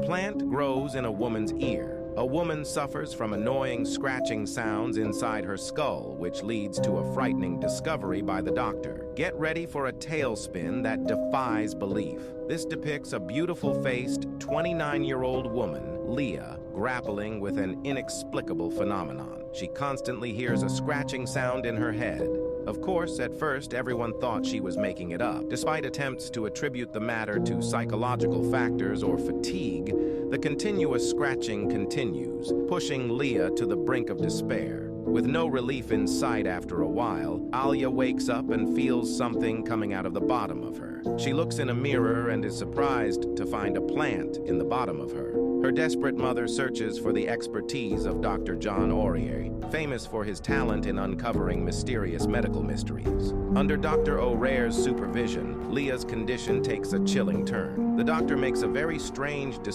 plant grows in a woman's ear. A woman suffers from annoying scratching sounds inside her skull, which leads to a frightening discovery by the doctor. Get ready for a tailspin that defies belief. This depicts a beautiful-faced, 29-year-old woman, Leah, grappling with an inexplicable phenomenon. She constantly hears a scratching sound in her head. Of course, at first, everyone thought she was making it up. Despite attempts to attribute the matter to psychological factors or fatigue, the continuous scratching continues, pushing Leah to the brink of despair. With no relief in sight after a while, Alia wakes up and feels something coming out of the bottom of her. She looks in a mirror and is surprised to find a plant in the bottom of her. Her desperate mother searches for the expertise of Dr. John Aurier, famous for his talent in uncovering mysterious medical mysteries. Under Dr. Aurier's supervision, Leah's condition takes a chilling turn. The doctor makes a very strange discovery